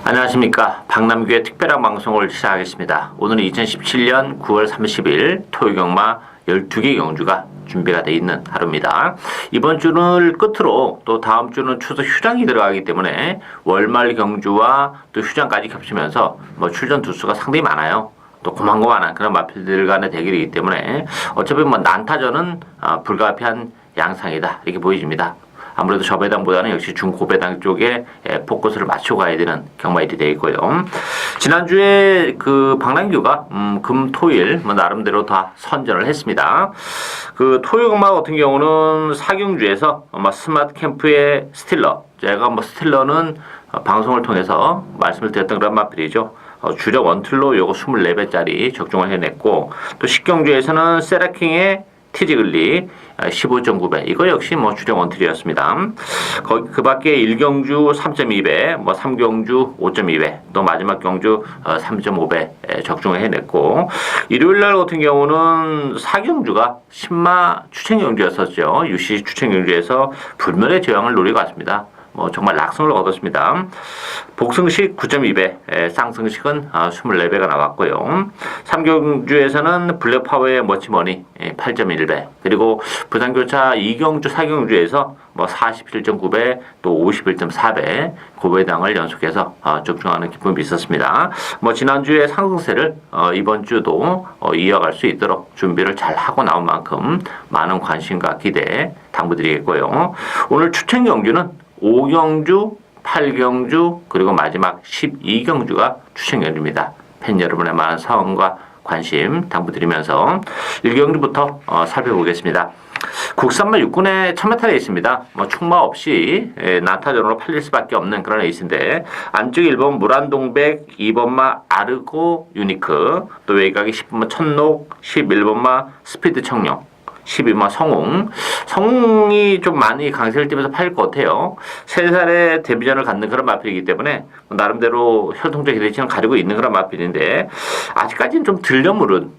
안녕하십니까. 박남규의 특별한 방송을 시작하겠습니다. 오늘은 2017년 9월 30일 토요경마 12개 경주가 준비가 되어 있는 하루입니다. 이번 주를 끝으로 또 다음 주는 추석 휴장이 들어가기 때문에 월말 경주와 또 휴장까지 겹치면서 출전 두수가 상당히 많아요. 또 고만고만한 그런 마필들 간의 대결이기 때문에 어차피 난타전은 불가피한 양상이다 이렇게 보여집니다. 아무래도 저배당보다는 역시 중고배당 쪽에 포커스를 맞춰 가야 되는 경마일이 되어 있고요. 지난주에 그 박남규가 금, 토일 나름대로 다 선전을 했습니다. 그 토요 경마 같은 경우는 사경주에서 스마트 캠프의 스틸러, 제가 스틸러는 방송을 통해서 말씀을 드렸던 그런 마필이죠. 주력 원틀로 요거 24배짜리 적중을 해냈고, 또 식경주에서는 세라킹의 티지글리 15.9배 이거 역시 주력 원틀이었습니다. 그 밖에 1경주 3.2배, 3경주 5.2배, 또 마지막 경주 3.5배 적중을 해냈고, 일요일날 같은 경우는 4경주가 신마 추천경주였었죠. UCC 추천경주에서 불멸의 제왕을 노리고 왔습니다. 정말 낙성을 거뒀습니다. 복승식 9.2배, 쌍승식은 24배가 나왔고요. 3경주에서는 블랙파워의 머치머니 8.1배, 그리고 부산교차 2경주, 4경주에서 47.9배, 또 51.4배 고배당을 연속해서 적중하는 기쁨이 있었습니다. 지난주에 상승세를 이번 주도 이어갈 수 있도록 준비를 잘 하고 나온 만큼 많은 관심과 기대 당부드리겠고요. 오늘 추천 경주는 5경주, 8경주, 그리고 마지막 12경주가 추천 경주입니다. 팬 여러분의 많은 사랑과 관심 당부드리면서 1경주부터 살펴보겠습니다. 국산마 육군의 천메탈에 있습니다. 충마 없이 난타전으로 팔릴 수밖에 없는 그런 에이스인데, 안쪽 1번 무란동백, 2번마 아르고 유니크, 또 외곽이 10번마 천록, 11번마 스피드 청룡, 12마 성웅이 좀 많이 강세를 띠면서 팔릴 것 같아요. 3살의 데뷔전을 갖는 그런 마필이기 때문에 나름대로 혈통적 기대치는 가지고 있는 그런 마필인데, 아직까지는 좀 들려물은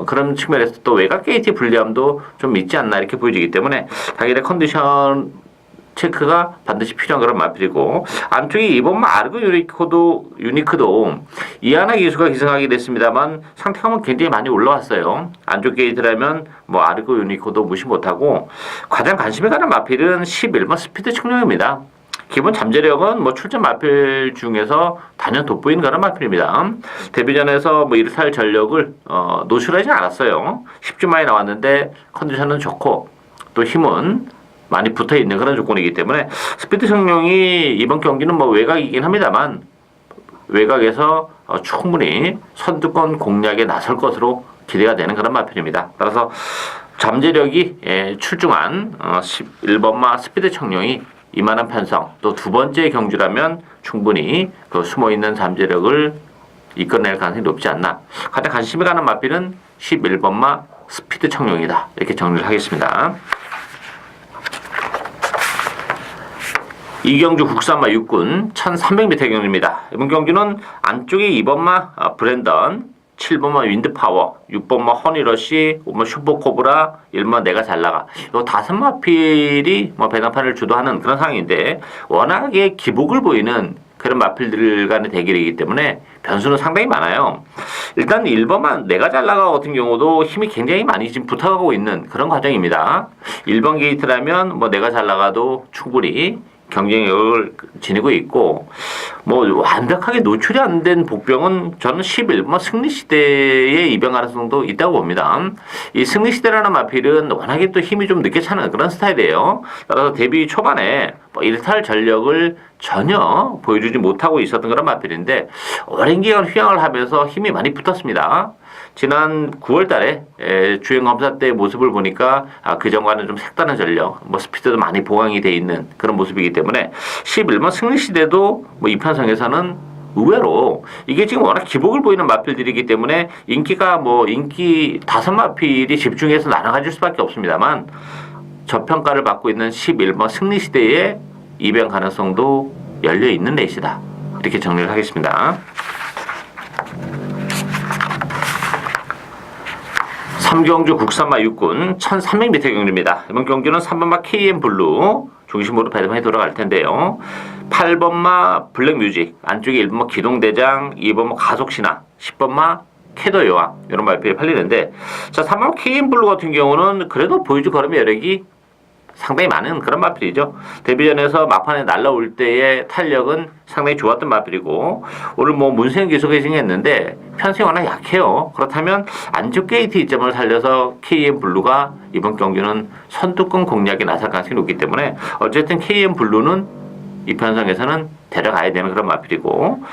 그런 측면에서 또 외곽 게이트 불리함도 좀 있지 않나 이렇게 보여지기 때문에 자기의 컨디션 체크가 반드시 필요한 그런 마필이고, 안쪽에 이번만 아르고 유니크도 이하나 기수가 기승하게 됐습니다만 상태감은 굉장히 많이 올라왔어요. 안쪽 게이트라면 아르고 유니크도 무시 못하고, 가장 관심이 가는 마필은 11번 스피드 청룡입니다. 기본 잠재력은 출전 마필 중에서 단연 돋보이는 그런 마필입니다. 데뷔전에서 이르살 전력을 노출하지 않았어요. 10주 만에 나왔는데 컨디션은 좋고 또 힘은 많이 붙어있는 그런 조건이기 때문에 스피드 청룡이 이번 경기는 외곽이긴 합니다만 외곽에서 충분히 선두권 공략에 나설 것으로 기대가 되는 그런 마필입니다. 따라서 잠재력이 출중한 11번마 스피드 청룡이 이만한 편성, 또 두 번째 경주라면 충분히 그 숨어있는 잠재력을 이끌어낼 가능성이 높지 않나. 가장 관심이 가는 마필은 11번마 스피드 청룡이다 이렇게 정리를 하겠습니다. 이경주 국산마 육군 1300m 경주입니다. 이번 경주는 안쪽에 2번마 브랜던, 7번마 윈드파워, 6번마 허니러시, 5번마 슈퍼코브라, 1번마 내가 잘나가. 이 5마필이 배당판을 주도하는 그런 상황인데, 워낙에 기복을 보이는 그런 마필들 간의 대결이기 때문에 변수는 상당히 많아요. 일단 1번만 내가 잘나가 같은 경우도 힘이 굉장히 많이 지금 붙어가고 있는 그런 과정입니다. 1번 게이트라면 내가 잘나가도 충분히 경쟁력을 지니고 있고, 완벽하게 노출이 안 된 복병은 저는 11번 승리시대에 입양 가능성도 있다고 봅니다. 이 승리시대라는 마필은 워낙에 또 힘이 좀 늦게 차는 그런 스타일이에요. 따라서 데뷔 초반에 일탈 전력을 전혀 보여주지 못하고 있었던 그런 마필인데, 오랜 기간 휴양을 하면서 힘이 많이 붙었습니다. 지난 9월 달에 주행 검사 때 모습을 보니까 그전과는 좀 색다른 전력, 스피드도 많이 보강이 돼 있는 그런 모습이기 때문에 11번 승리시대도 이 편성에서는 의외로 이게 지금 워낙 기복을 보이는 마필들이기 때문에 인기가 인기 5마필이 집중해서 나눠가질 수밖에 없습니다만, 저평가를 받고 있는 11번 승리시대의 입양 가능성도 열려있는 레이스다 이렇게 정리를 하겠습니다. 3경주 국산마 육군 1300m 경주입니다. 이번 경주는 3번마 KM 블루 중심으로 배당해 돌아갈 텐데요. 8번마 블랙뮤직, 안쪽에 1번마 기동대장, 2번마 가속신화, 10번마 캐더 여왕 이런 말들이 팔리는데, 자 3번 KM블루 같은 경우는 그래도 보유주 걸음 여력이 상당히 많은 그런 마필이죠. 데뷔전에서 막판에 날라올 때의 탄력은 상당히 좋았던 마필이고, 오늘 뭐 문세영 기수가 희생했는데 편성이 워낙 약해요. 그렇다면 안쪽 게이트 이점을 살려서 KM블루가 이번 경기는 선두권 공략에 나설 가능성이 높기 때문에 어쨌든 KM블루는 이 편성에서는 데려가야 되는 그런 마필이고,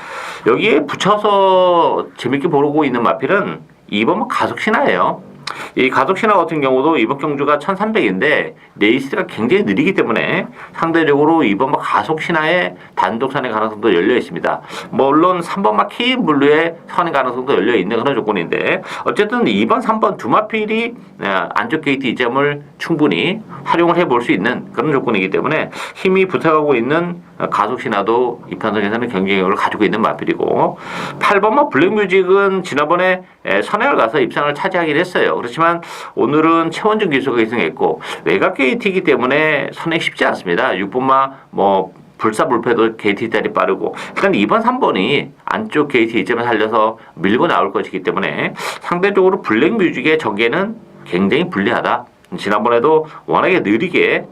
여기에 붙여서 재밌게 보고 있는 마필은 2번 가속신화예요. 이 가속신화 같은 경우도 이번 경주가 1300인데 레이스가 굉장히 느리기 때문에 상대적으로 이번 가속신화의 단독 선행 가능성도 열려 있습니다. 물론 3번마 KM블루의 선행 가능성도 열려 있는 그런 조건인데, 어쨌든 2번, 3번 두 마필이 안쪽 게이트 이점을 충분히 활용을 해볼 수 있는 그런 조건이기 때문에 힘이 붙어가고 있는 가속신화도 이 편성에서는 경쟁력을 가지고 있는 마필이고, 8번마 블랙뮤직은 지난번에 선행을 가서 입상을 차지하긴 했어요. 그렇지만 오늘은 최원준 기수가 기승했고 외곽 게이트이기 때문에 선행 쉽지 않습니다. 6번마 불사불패도 게이트 자리 빠르고, 일단 2번, 3번이 안쪽 게이트 이점을 살려서 밀고 나올 것이기 때문에 상대적으로 블랙뮤직의 전개는 굉장히 불리하다. 지난번에도 워낙에 느리게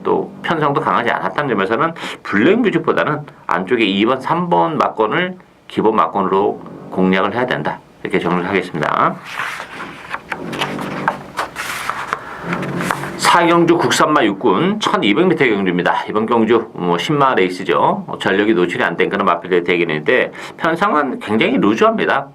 또 편성도 강하지 않았다는 점에서는 블랙뮤직보다는 안쪽에 2번, 3번 막건을 기본 막건으로 공략을 해야 된다. 이렇게 정리를 하겠습니다. 4경주 국산마 육군 1200m 경주입니다. 이번 경주 10마 레이스죠. 전력이 노출이 안 된 그런 마필의 대결인데 편성은 굉장히 루즈합니다.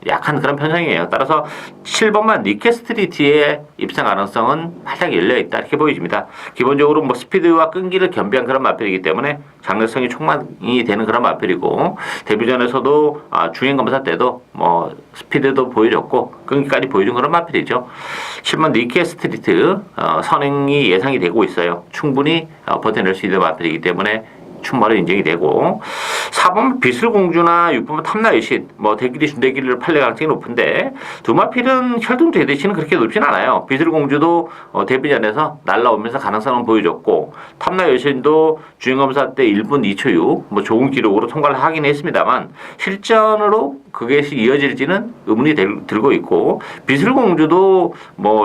약한 그런 편성이에요. 따라서 7번만 니케스트리티의 입상 가능성은 활짝 열려있다 이렇게 보여집니다. 기본적으로 스피드와 끈기를 겸비한 그런 마필이기 때문에 장래성이 촉망이 되는 그런 마필이고, 데뷔전에서도 주행검사 때도 스피드도 보여줬고 끈기까지 보여준 그런 마필이죠. 7번 니케스트리트 선행이 예상이 되고 있어요. 충분히 버텨낼 수 있는 마필이기 때문에 충분히 인정이 되고, 4번 비슬공주나 6번 탐나의신 대끼리 준대끼리를 팔릴 가능성이 높은데, 두 마필은 혈등 대대치는 그렇게 높진 않아요. 비슬공주도 데뷔전에서 날라오면서 가능성은 보여줬고, 탐나의신도 주행검사 때 1분 2초 6 좋은 기록으로 통과를 하긴 했습니다만 실전으로 그것이 이어질지는 의문이 들고 있고, 비슬공주도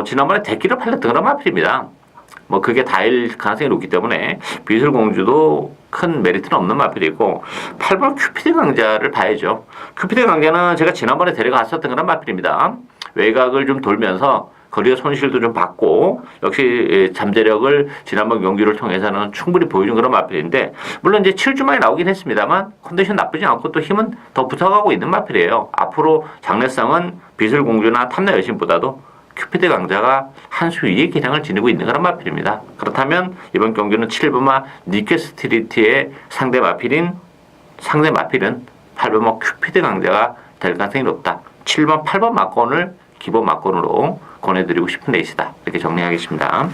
지난번에 대끼를 팔렸던 그런 마필입니다. 그게 다일 가능성이 높기 때문에 비슬공주도 큰 메리트는 없는 마필이고, 8번 큐피드 강자를 봐야죠. 큐피드 강자는 제가 지난번에 데려갔었던 그런 마필입니다. 외곽을 좀 돌면서 거리의 손실도 좀 받고, 역시 잠재력을 지난번 경기를 통해서는 충분히 보여준 그런 마필인데, 물론 이제 7주 만에 나오긴 했습니다만 컨디션 나쁘지 않고 또 힘은 더 붙어가고 있는 마필이에요. 앞으로 장래성은 비슬공주나 탐내 여신보다도 큐피드 강자가 한 수 위의 기량을 지니고 있는 그런 마필입니다. 그렇다면 이번 경기는 7번마 니케스트리티의 상대 마필은 8번마 큐피드 강자가 될 가능성이 높다. 7번, 8번 막건을 기본 막건으로 권해드리고 싶은 레이스다. 이렇게 정리하겠습니다.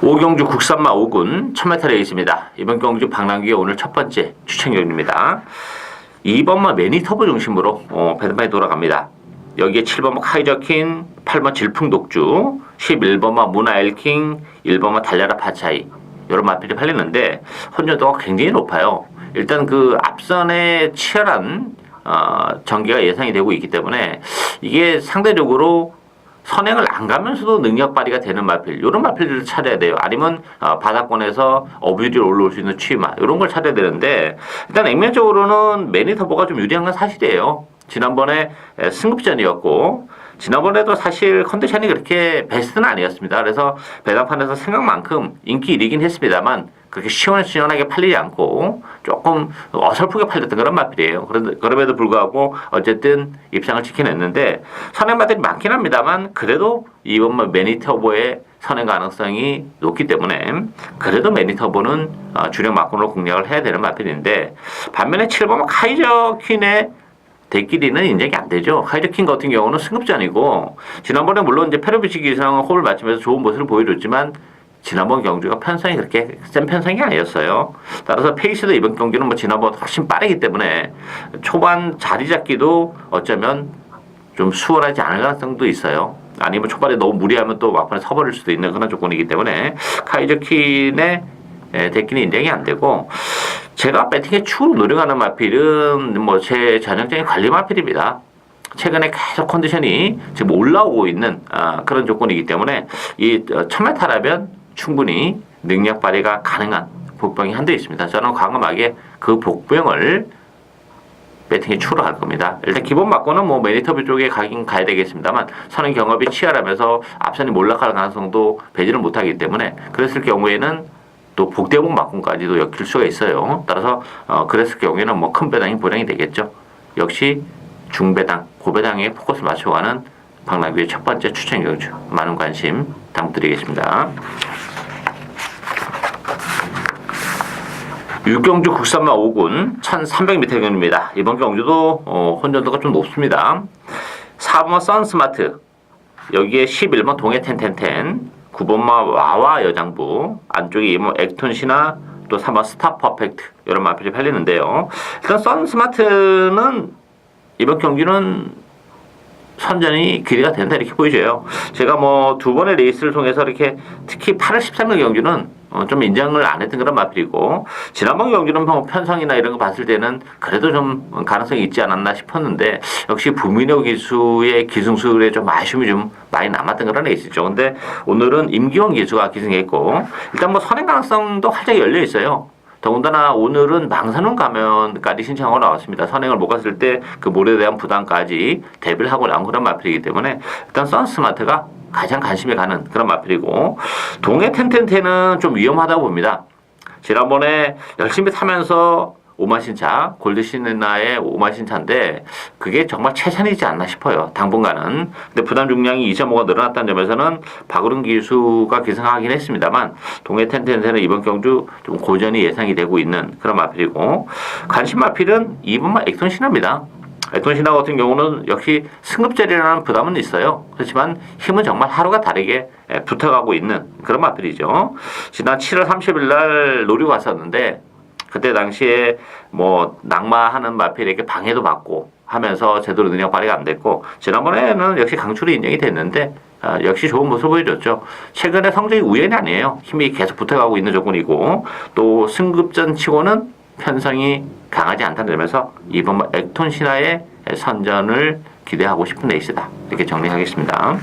5경주 국산마 5군 1000m 레이스입니다. 이번 경주 방랑기의 오늘 첫 번째 추천 경기입니다. 2번마 매니터보 중심으로 배드만이 돌아갑니다. 여기에 7번마 카이저킨, 8번 질풍독주, 11번마 무나엘킹, 1번마 달려라 파차이 이런 마필이 팔리는데 혼전도가 굉장히 높아요. 일단 그 앞선에 치열한 전개가 예상이 되고 있기 때문에 이게 상대적으로 선행을 안 가면서도 능력 발휘가 되는 마필, 이런 마필들을 찾아야 돼요. 아니면 바닥권에서 어뷰리로 올라올 수 있는 취마 이런 걸 찾아야 되는데, 일단 액면적으로는 매니터보가 좀 유리한 건 사실이에요. 지난번에 승급전이었고 지난번에도 사실 컨디션이 그렇게 베스트는 아니었습니다. 그래서 배당판에서 생각만큼 인기 1위긴 했습니다만 그렇게 시원하게 팔리지 않고 조금 어설프게 팔렸던 그런 마필이에요. 그럼에도 불구하고 어쨌든 입상을 지켜냈는데 선행마들이 많긴 합니다만 그래도 이번 매니터보의 선행 가능성이 높기 때문에 그래도 매니터보는 주력 막군으로 공략을 해야 되는 마필인데, 반면에 7번 카이저 퀸의 대끼리는 인정이 안 되죠. 카이저킹 같은 경우는 승급전이고, 지난번에 물론 이제 페로비치 기상 호흡을 맞추면서 좋은 모습을 보여줬지만 지난번 경주가 편성이 그렇게 센 편성이 아니었어요. 따라서 페이스도 이번 경기는 지난번보다 훨씬 빠르기 때문에 초반 자리 잡기도 어쩌면 좀 수월하지 않을 가능성도 있어요. 아니면 초반에 너무 무리하면 또 막판에 서버릴 수도 있는 그런 조건이기 때문에 카이저킨의 데키는 인정이 안 되고, 제가 배팅에 추후로 노력하는 마필은 뭐 제 전형적인 관리 마필입니다. 최근에 계속 컨디션이 지금 올라오고 있는 그런 조건이기 때문에 이 1000m라면 충분히 능력 발휘가 가능한 복병이 한대 있습니다. 저는 과감하게 그 복병을 배팅에 추후로 할 겁니다. 일단 기본 맞고는 뭐 매니터뷰 쪽에 가긴 가야 되겠습니다만, 선행 경합이 치열하면서 앞선이 몰락할 가능성도 배제를 못하기 때문에, 그랬을 경우에는 또 복대복 맞고까지도 엮일 수가 있어요. 따라서 그랬을 경우에는 뭐 큰 배당이 보장이 되겠죠. 역시 중배당, 고배당에 포커스를 맞춰가는 박남규의 첫 번째 추천 경주, 많은 관심 부탁드리겠습니다. 육경주 국산마 5군 1300m 경주입니다. 이번 경주도 혼전도가 좀 높습니다. 4번마 선스마트, 여기에 11번 동해 텐텐텐, 9번마 와와 여장부, 안쪽에 2번 액톤시나, 또 3번 스타 퍼펙트, 이런 마필이 팔리는데요. 일단 선스마트는 이번 경기는 선전이 기대가 된다, 이렇게 보여져요. 제가 뭐 두 번의 레이스를 통해서 이렇게 특히 8월 13일 경기는 좀 인정을 안 했던 그런 마필이고, 지난번 경기는 뭐 편성이나 이런 거 봤을 때는 그래도 좀 가능성이 있지 않았나 싶었는데, 역시 부민호 기수의 기승술에 좀 아쉬움이 좀 많이 남았던 그런 레이스죠. 근데 오늘은 임기원 기수가 기승했고, 일단 뭐 선행 가능성도 활짝 열려 있어요. 더군다나 오늘은 망선훈 가면까지 신청하고 나왔습니다. 선행을 못 갔을 때 그 몰에 대한 부담까지 대비를 하고 나온 그런 마필이기 때문에, 일단 선스마트가 가장 관심이 가는 그런 마필이고, 동해 텐텐텐은 좀 위험하다고 봅니다. 지난번에 열심히 타면서 오마신차, 골드시네나의 오마신차인데 그게 정말 최선이지 않나 싶어요, 당분간은. 근데 부담 중량이 2.5가 늘어났다는 점에서는 박으른 기수가 기승하긴 했습니다만, 동해 텐텐텐은 이번 경주 좀 고전이 예상이 되고 있는 그런 마필이고, 관심 마필은 2번마 액톤시나입니다. 액톤시나 같은 경우는 역시 승급자리라는 부담은 있어요. 그렇지만 힘은 정말 하루가 다르게 붙어가고 있는 그런 마필이죠. 지난 7월 30일 날 노리고 왔었는데, 그때 당시에 뭐 낙마하는 마필에게 방해도 받고 하면서 제대로 능력 발휘가 안 됐고, 지난번에는 역시 강출이 인정이 됐는데 역시 좋은 모습을 보여줬죠. 최근에 성적이 우연이 아니에요. 힘이 계속 붙어가고 있는 조건이고, 또 승급전 치고는 편성이 강하지 않다는 점에서 이번 액톤 신화의 선전을 기대하고 싶은 레이스다, 이렇게 정리하겠습니다.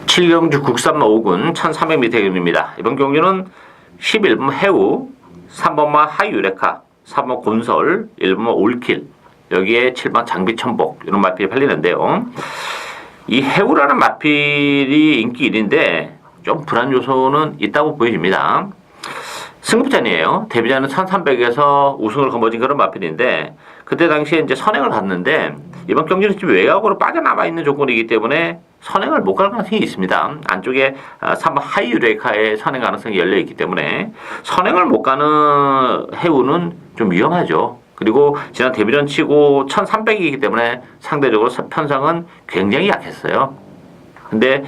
7경주 국산마 5군 1300m 경주입니다. 이번 경주는 11번 해우, 3번마 하이유레카, 3번 곤설, 1번마 올킬, 여기에 7번 장비천복, 이런 마필이 팔리는데요. 이 해우라는 마필이 인기 1인데 좀 불안 요소는 있다고 보여집니다. 승급전이에요. 데뷔자는 1300에서 우승을 거머쥔 그런 마필인데, 그때 당시에 이제 선행을 갔는데 이번 경기는 지금 외곽으로 빠져나와 있는 조건이기 때문에 선행을 못 갈 가능성이 있습니다. 안쪽에 3번 하이유레카의 선행 가능성이 열려 있기 때문에 선행을 못 가는 해우는 좀 위험하죠. 그리고 지난 데뷔전 치고 1300이기 때문에 상대적으로 편성은 굉장히 약했어요. 근데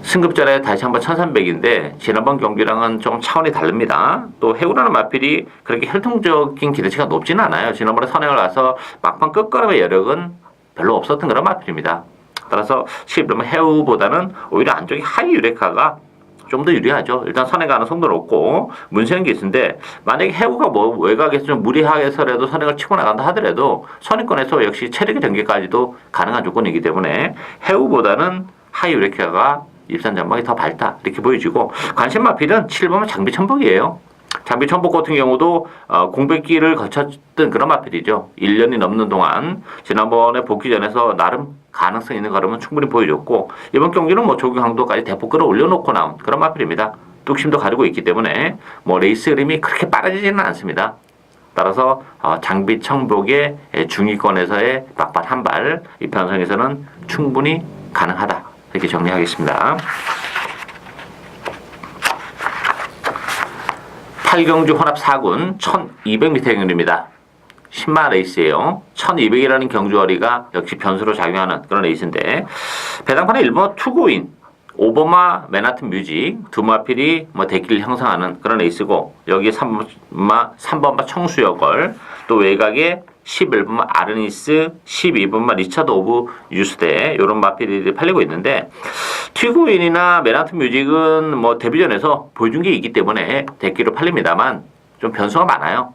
승급전에 다시 한번 1300인데 지난번 경기랑은 좀 차원이 다릅니다. 또 해우라는 마필이 그렇게 혈통적인 기대치가 높지는 않아요. 지난번에 선행을 가서 막판 끝걸음의 여력은 별로 없었던 그런 마필입니다. 따라서 11번 해우보다는 오히려 안쪽에 하이유레카가 좀 더 유리하죠. 일단 선행 가능성도 높고 문세영 기수인데, 만약에 해우가 뭐 외곽에서 좀 무리하게서라도 선행을 치고 나간다 하더라도 선행권에서 역시 체력의 전개까지도 가능한 조건이기 때문에 해우보다는 하이유레카가 입산 전망이 더 밝다, 이렇게 보여지고, 관심 마필은 7번은 장비천복이에요. 장비천복 같은 경우도 공백기를 거쳤던 그런 마필이죠. 1년이 넘는 동안 지난번에 복귀전에서 나름 가능성 있는 걸음은 충분히 보여줬고, 이번 경기는 뭐 조기 강도까지 대폭 끌어올려놓고 나온 그런 마필입니다. 뚝심도 가지고 있기 때문에 뭐 레이스 흐름이 그렇게 빠르지는 않습니다. 따라서 장비천복의 중위권에서의 막판 한 발, 이 편성에서는 충분히 가능하다, 이렇게 정리하겠습니다. 8경주 혼합 4군 1200m 경주입니다. 10마 레이스예요. 1200이라는 경주거리가 역시 변수로 작용하는 그런 레이스인데, 배당판에 1번 투고인, 5번마 맨하튼 뮤직, 두 마필이 뭐 대기를 형성하는 그런 레이스고, 여기에 3번마 청수여걸, 또 외곽에 11번마 아르니스, 12번마 리차드 오브 유스데 이런 마필이 팔리고 있는데 튀구인이나 맨하튼 뮤직은 뭐 데뷔전에서 보여준 게 있기 때문에 대기로 팔립니다만 좀 변수가 많아요.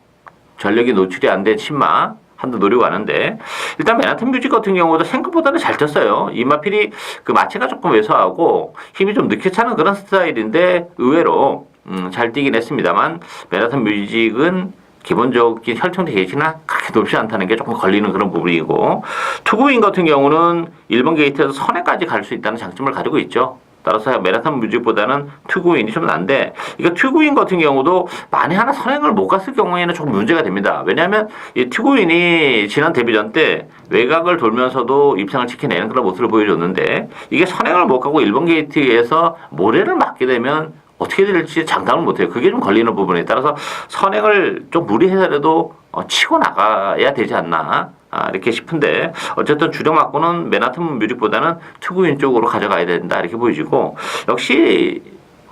전력이 노출이 안 된 신마 한두 노리고 가는데 일단 맨하튼 뮤직 같은 경우도 생각보다는 잘 떴어요. 이 마필이 그 마체가 조금 왜소하고 힘이 좀 늦게 차는 그런 스타일인데 의외로 잘 뛰긴 했습니다만 맨하튼 뮤직은 기본적인 혈통대 게이지나 그렇게 높지 않다는 게 조금 걸리는 그런 부분이고 투구인 같은 경우는 1번 게이트에서 선에까지 갈 수 있다는 장점을 가지고 있죠. 따라서 맨하튼 뮤직보다는 투구인이 좀 난데 이거 투구인 같은 경우도 만에 하나 선행을 못 갔을 경우에는 조금 문제가 됩니다. 왜냐하면 이 투구인이 지난 데뷔전 때 외곽을 돌면서도 입상을 지켜내는 그런 모습을 보여줬는데 이게 선행을 못 가고 1번 게이트에서 모래를 맞게 되면 어떻게 될지 장담을 못해요. 그게 좀 걸리는 부분에 따라서 선행을 좀 무리해서라도 치고 나가야 되지 않나 이렇게 싶은데 어쨌든 주력 맞고는 맨하튼 뮤직보다는 투구인 쪽으로 가져가야 된다 이렇게 보여지고 역시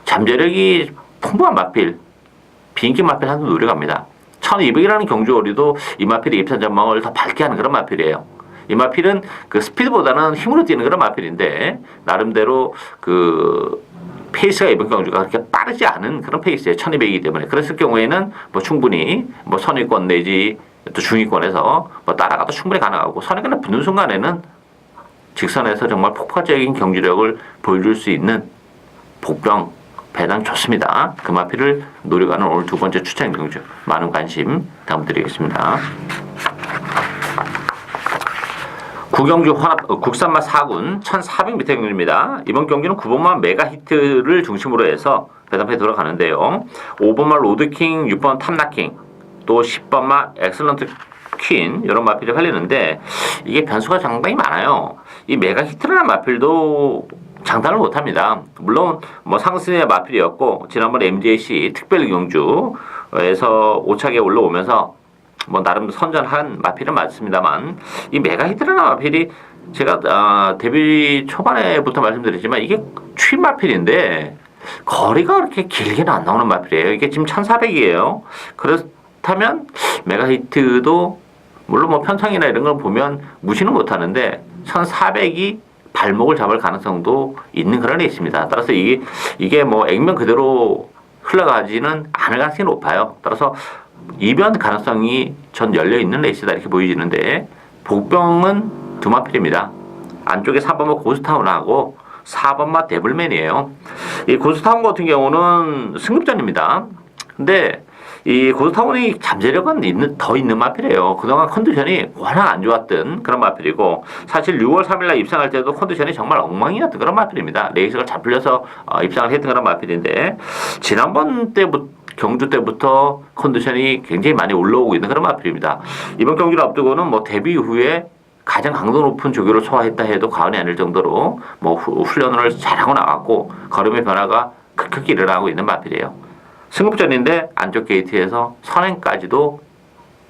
잠재력이 풍부한 마필 비인기 마필 한번 노려갑니다. 1200이라는 경주거리도 이 마필의 입산 전망을 더 밝게 하는 그런 마필이에요. 이 마필은 그 스피드보다는 힘으로 뛰는 그런 마필인데 나름대로 그 페이스가 이번 경주가 그렇게 빠르지 않은 그런 페이스예요. 1200이기 때문에. 그랬을 경우에는 뭐 충분히 뭐 선위권 내지 또 중위권에서 뭐 따라가도 충분히 가능하고 선행권에 붙는 순간에는 직선에서 정말 폭발적인 경주력을 보여줄 수 있는 복병 배당 좋습니다. 그 마필을 노려가는 오늘 두 번째 추천 경주 많은 관심 부탁드리겠습니다. 구경주 국산마 4군 1400m 경주입니다. 이번 경기는 9번마 메가 히트를 중심으로 해서 배당패 들어가는데요. 5번마 로드킹, 6번 탐나킹, 또 10번마 엑셀런트 퀸 이런 마필이 팔리는데 이게 변수가 상당히 많아요. 이 메가 히트라는 마필도 장담을 못합니다. 물론 뭐 상승의 마필이었고 지난번 MJC 특별 경주에서 5차게 올라오면서 뭐 나름 선전한 마필은 맞습니다만 이 메가 히트라는 마필이 제가 데뷔 초반에부터 말씀드렸지만 이게 추임 마필인데 거리가 그렇게 길게는 안 나오는 마필이에요. 이게 지금 1400이에요. 그렇다면 메가 히트도 물론 뭐 편성이나 이런 걸 보면 무시는 못하는데 1400이 발목을 잡을 가능성도 있는 그런 애 있습니다. 따라서 이게 뭐 액면 그대로 흘러가지는 않을 가능성이 높아요. 따라서 이변 가능성이 전 열려있는 레이스다 이렇게 보여지는데 복병은 두 마필입니다. 안쪽에 4번마 고스타운하고 4번마 데블맨이에요. 이 고스타운 같은 경우는 승급전입니다. 근데 이 고스타운이 잠재력은 더 있는 마필이에요. 그동안 컨디션이 워낙 안 좋았던 그런 마필이고 사실 6월 3일날 입상할 때도 컨디션이 정말 엉망이었던 그런 마필입니다. 레이스가 잘 풀려서 입상을 했던 그런 마필인데 지난번 때부터 경주 때부터 컨디션이 굉장히 많이 올라오고 있는 그런 마필입니다. 이번 경주를 앞두고는 뭐 데뷔 후에 가장 강도 높은 조교를 소화했다 해도 과언이 아닐 정도로 뭐 훈련을 잘하고 나갔고 걸음의 변화가 급격히 일어나고 있는 마필이에요. 승급전인데 안쪽 게이트에서 선행까지도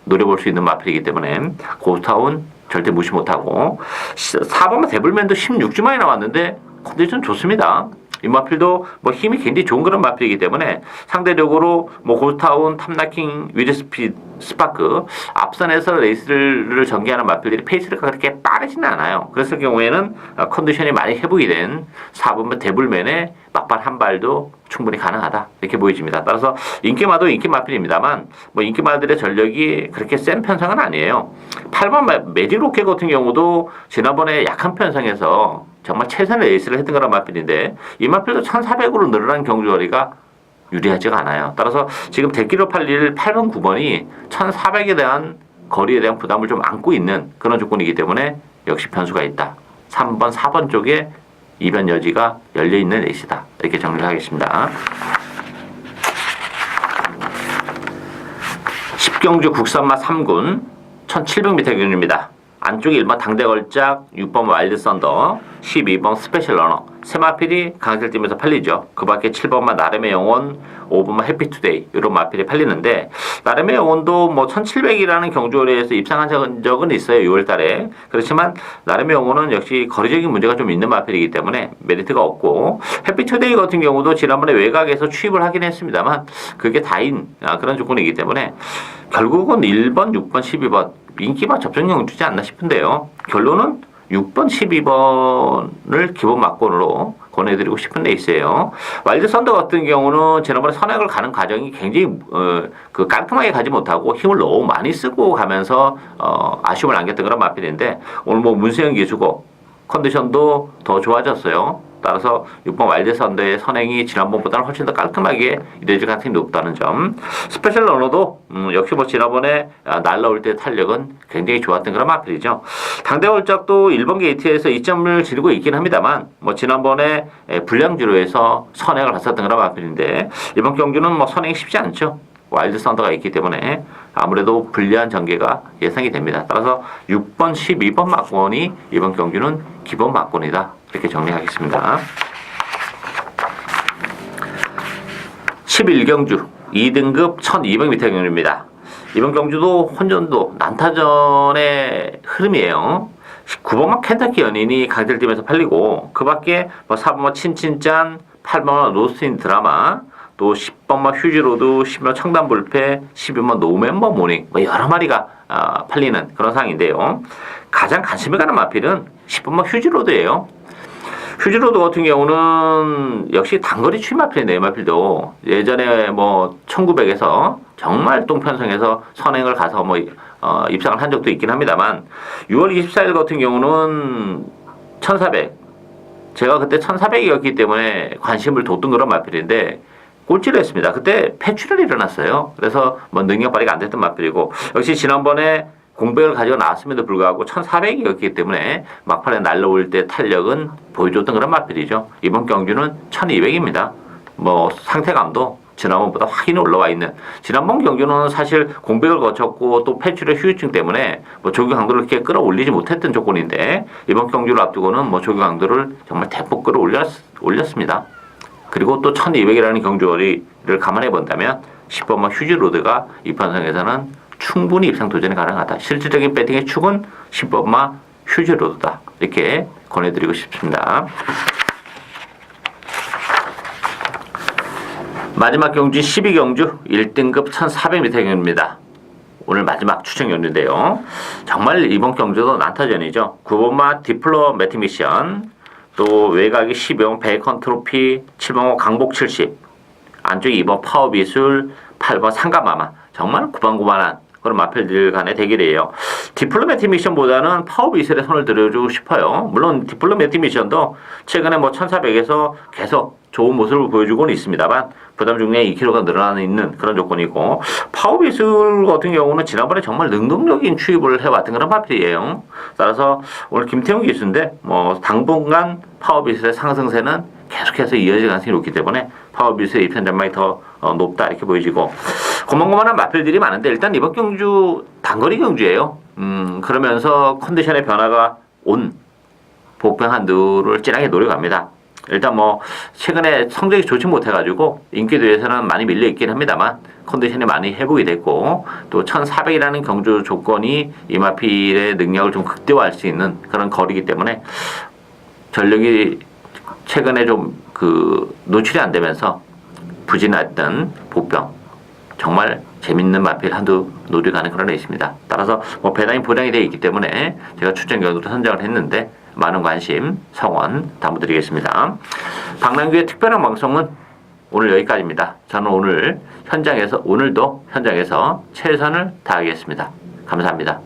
노려볼 수 있는 마필이기 때문에 고스타운 절대 무시 못하고 4번마 데블맨도 16주만이 나왔는데 컨디션 좋습니다. 이 마필도 뭐 힘이 굉장히 좋은 그런 마필이기 때문에 상대적으로 뭐 고스타운, 탐나킹, 위즈스피드, 스파크 앞선에서 레이스를 전개하는 마필들이 페이스가 그렇게 빠르지는 않아요. 그랬을 경우에는 컨디션이 많이 회복이 된 4번마 데블맨의 막발 한 발도 충분히 가능하다 이렇게 보여집니다. 따라서 인기마도 인기 마필입니다만 뭐 인기마들의 전력이 그렇게 센 편성은 아니에요. 8번 메디로켓 같은 경우도 지난번에 약한 편성에서 정말 최선의 레이스를 했던 거란 마필인데 이 마필도 1400으로 늘어난 경주거리가 유리하지가 않아요. 따라서 지금 대기로 팔릴 8번, 9번이 1400에 대한 거리에 대한 부담을 좀 안고 있는 그런 조건이기 때문에 역시 변수가 있다. 3번, 4번 쪽에 이변 여지가 열려있는 레이스다. 이렇게 정리를 하겠습니다. 10경주 국산마 3군 1700m 경주입니다. 안쪽에 1번 당대걸작, 6번 와일드 썬더, 12번 스페셜 러너 세 마필이 강세팀에서 팔리죠. 그 밖에 7번만 나름의 영혼, 5번만 해피투데이 이런 마필이 팔리는데 나름의 영혼도 뭐 1700이라는 경주월에서 입상한 적은 있어요. 6월 달에. 그렇지만 나름의 영혼은 역시 거리적인 문제가 좀 있는 마필이기 때문에 메리트가 없고 해피투데이 같은 경우도 지난번에 외곽에서 취입을 하긴 했습니다만 그게 다인 그런 조건이기 때문에 결국은 1번, 6번, 12번 인기가 접전 경주지 않나 싶은데요. 결론은 6번, 12번을 기본 막권으로 권해드리고 싶은 데 있어요. 와일드 썬더 같은 경우는 지난번에 선행을 가는 과정이 굉장히 깔끔하게 가지 못하고 힘을 너무 많이 쓰고 가면서 아쉬움을 안겼던 그런 마필인데 오늘 뭐 문세영 기수고 컨디션도 더 좋아졌어요. 따라서 6번 와일드 썬더의 선행이 지난번보다는 훨씬 더 깔끔하게 이루어질 가능성이 높다는 점. 스페셜 러너도 역시 뭐 지난번에 날라올 때 탄력은 굉장히 좋았던 그런 마필이죠. 당대 월작도 1번 게이트에서 2점을 지르고 있긴 합니다만 뭐 지난번에 불량주로에서 선행을 했었던 그런 마필인데 이번 경주는 뭐 선행이 쉽지 않죠. 와일드 썬더가 있기 때문에 아무래도 불리한 전개가 예상이 됩니다. 따라서 6번, 12번 막권이 이번 경주는 기본 막권이다. 이렇게 정리하겠습니다. 11경주 2등급 1200m 경주입니다. 이번 경주도 혼전도 난타전의 흐름이에요. 9번만 켄터키 연인이 강철팀에서 팔리고 그 밖에 뭐 4번만 친친짠, 8번만 로스틴 드라마, 또 10번만 휴지로드, 10번 청담불패, 12번 노멤버 모닝 뭐 여러 마리가 팔리는 그런 상황인데요. 가장 관심이 가는 마필은 10번만 휴지로드예요. 휴지로드 같은 경우는 역시 단거리 추임 마필인데요. 마필도 예전에 뭐 1900에서 정말 똥편성에서 선행을 가서 뭐 입상을 한 적도 있긴 합니다만 6월 24일 같은 경우는 1400 제가 그때 1400이었기 때문에 관심을 뒀던 그런 마필인데 꼴찌를 했습니다. 그때 폐출혈이 일어났어요. 그래서 뭐 능력 발휘가 안 됐던 마필이고 역시 지난번에 공백을 가지고 나왔음에도 불구하고 1400이었기 때문에 막판에 날라올 때 탄력은 보여줬던 그런 마필이죠. 이번 경주는 1200입니다. 뭐 상태감도 지난번보다 확연히 올라와 있는 지난번 경주는 사실 공백을 거쳤고 또 폐출의 후유증 때문에 뭐 조기 강도를 이렇게 끌어올리지 못했던 조건인데 이번 경주를 앞두고는 뭐 조기 강도를 정말 대폭 끌어올렸습니다. 그리고 또 1200이라는 경주거리를 감안해 본다면 10번만 휴지로드가 이 판성에서는 충분히 입상 도전이 가능하다. 실질적인 배팅의 축은 10번만 휴지로드다. 이렇게 권해드리고 싶습니다. 마지막 경주 12경주 1등급 1400m 경주입니다. 오늘 마지막 추천 경주인데요. 정말 이번 경주도 난타전이죠. 9번만 디플로매틱 미션, 또 외곽이 12번 베이컨 트로피, 7번 강복 70, 안쪽에 2번 파워비술, 8번 상가마마. 정말 구반구반한 그런 마필들 간의 대결이에요. 디플로매틱 미션보다는 파워비술에 손을 들어주고 싶어요. 물론 디플로매틱 미션도 최근에 뭐 1400에서 계속 좋은 모습을 보여주고는 있습니다만 부담 중량이 2kg가 늘어나는 있는 그런 조건이고 파워비술 같은 경우는 지난번에 정말 능동적인 추입을 해왔던 그런 마필이에요. 따라서 오늘 김태형 기수인데 뭐 당분간 파워비술의 상승세는 계속해서 이어질 가능성이 높기 때문에 파워비술의 입현 전망이 더 높다 이렇게 보여지고 고만고만한 마필들이 많은데 일단 이번 경주 단거리 경주예요. 그러면서 컨디션의 변화가 온 복병 한두를 진하게 노려갑니다. 일단 뭐 최근에 성적이 좋지 못해가지고 인기도에서는 많이 밀려 있긴 합니다만 컨디션이 많이 회복이 됐고 또 1400이라는 경주 조건이 이 마필의 능력을 좀 극대화할 수 있는 그런 거리이기 때문에 전력이 최근에 좀 노출이 안 되면서 부진했던 복병 정말 재밌는 마필 한두 노려가는 그런 애 있습니다. 따라서 뭐 배당이 보장이 되어 있기 때문에 제가 추천 경우도 선정을 했는데 많은 관심 성원 당부드리겠습니다. 박남규의 특별한 방송은 오늘 여기까지입니다. 저는 오늘도 현장에서 최선을 다하겠습니다. 감사합니다.